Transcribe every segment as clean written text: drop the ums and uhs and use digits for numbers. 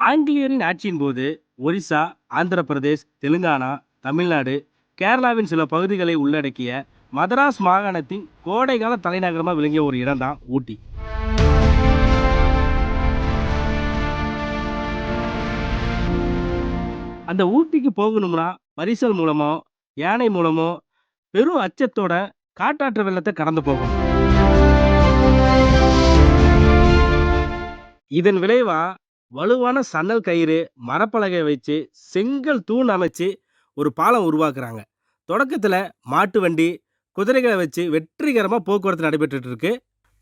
ஆங்கிலேயரின் ஆட்சியின் போது ஒரிசா, ஆந்திர பிரதேஷ், தெலுங்கானா, தமிழ்நாடு, கேரளாவின் சில பகுதிகளை உள்ளடக்கிய மதராஸ் மாகாணத்தின் கோடைகால தலைநகரமாக விளங்கிய ஒரு இடம் தான் ஊட்டி. அந்த ஊட்டிக்கு போகணும்னா பரிசல் மூலமோ, யானை மூலமோ, பெரும் அச்சத்தோட காட்டாற்று வெள்ளத்தை கடந்து போகணும். இதன் விளைவா வலுவான சன்னல் கயிறு, மரப்பலகை வச்சு செங்கல் தூண் அமைச்சு ஒரு பாலம் உருவாக்குறாங்க. தொடக்கத்துல மாட்டு வண்டி, குதிரைகளை வச்சு வெற்றிகரமா போக்குவரத்து நடைபெற்றுட்டு இருக்கு.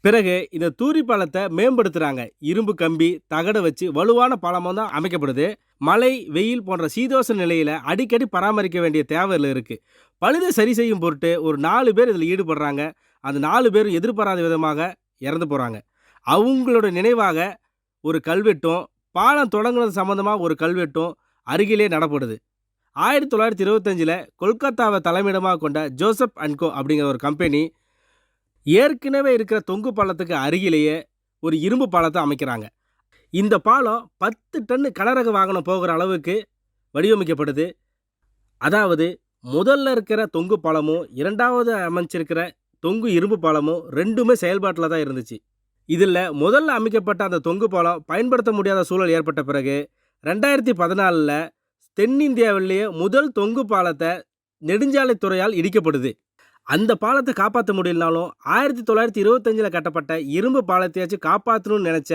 பிறகு இந்த தூரி பாலத்தை மேம்படுத்துறாங்க. இரும்பு கம்பி, தகடு வச்சு வலுவான பாலமா தான் அமைக்கப்படுது. மழை, வெயில் போன்ற சீதோஷ நிலையில அடிக்கடி பராமரிக்க வேண்டிய தேவை இருக்கு. பழுதை சரி செய்யும் பொருட்டு ஒரு 4 பேர் இதில் ஈடுபடுறாங்க. அந்த 4 பேரும் எதிர்பாராத விதமாக இறந்து போறாங்க. அவங்களோட நினைவாக ஒரு கல்வெட்டும், பாலம் தொடங்குனது சம்பந்தமா ஒரு கல்வெட்டும் அருகிலே நடப்படுது. 1925ல் கொல்கத்தாவை தலைமையிடமாக கொண்ட ஜோசப் அண்ட் கோ அப்படிங்கிற ஒரு கம்பெனி ஏற்கனவே இருக்கிற தொங்கு பாலத்துக்கு அருகிலேயே ஒரு இரும்பு பாலத்தை அமைக்கிறாங்க. இந்த பாலம் 10 டன் கனரக வாகனம் போகிற அளவுக்கு வடிவமைக்கப்படுது. அதாவது முதல்ல இருக்கிற தொங்கு பாலமும், இரண்டாவது அமைச்சிருக்கிற தொங்கு இரும்பு பாலமும் ரெண்டுமே செயல்பாட்டில் தான் இருந்துச்சு. இதில் முதல்ல அமைக்கப்பட்ட அந்த தொங்கு பாலம் பயன்படுத்த முடியாத சூழல் ஏற்பட்ட பிறகு 2014ல் தென்னிந்தியாவிலேயே முதல் தொங்கு பாலத்தை நெடுஞ்சாலைத்துறையால் இடிக்கப்படுது. அந்த பாலத்தை காப்பாற்ற முடியலனாலும் 1925ல் கட்டப்பட்ட இரும்பு பாலத்தையாச்சும் காப்பாற்றணும்னு நினைச்ச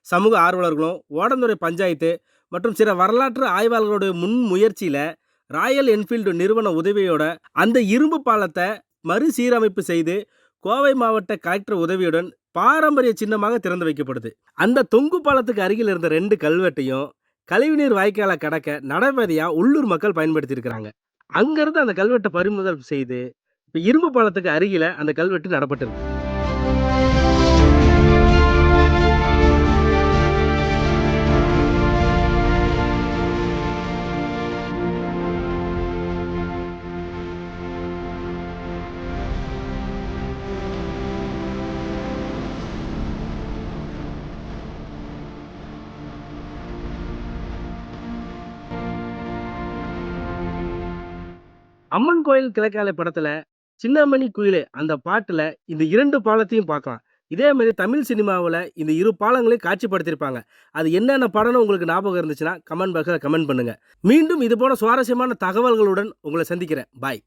சமூக ஆர்வலர்களும், ஓடந்துறை பஞ்சாயத்து மற்றும் சில வரலாற்று ஆய்வாளர்களுடைய முன் முயற்சியில் ராயல் என்ஃபீல்டு நிறுவன உதவியோட அந்த இரும்பு பாலத்தை மறுசீரமைப்பு செய்து கோவை மாவட்ட கலெக்டர் உதவியுடன் பாரம்பரிய சின்னமாக திறந்து வைக்கப்படுது. அந்த தொங்கு பாலத்துக்கு அருகில் இருந்த 2 கல்வெட்டையும் கழிவுநீர் வாய்க்காலை கடக்க நடைபாதையா உள்ளூர் மக்கள் பயன்படுத்தி இருக்கிறாங்க. அங்கிருந்து அந்த கல்வெட்டை பறிமுதல் செய்து இப்போ இரும்பு பாலத்துக்கு அருகில அந்த கல்வெட்டு நடப்பட்டிருக்கு. அம்மன் கோயில் கிழக்காலை படத்துல சின்னமணி குயிலே அந்த பாட்டுல இந்த 2 பாலத்தையும் பார்க்கலாம். இதே மாதிரி தமிழ் சினிமாவில் இந்த 2 பாலங்களையும் காட்சிப்படுத்தியிருப்பாங்க. அது என்னென்ன படம்னு உங்களுக்கு ஞாபகம் இருந்துச்சுன்னா கமெண்ட் பாக்ஸில் கமெண்ட் பண்ணுங்க. மீண்டும் இது போல சுவாரஸ்யமான தகவல்களுடன் உங்களை சந்திக்கிறேன். பாய்.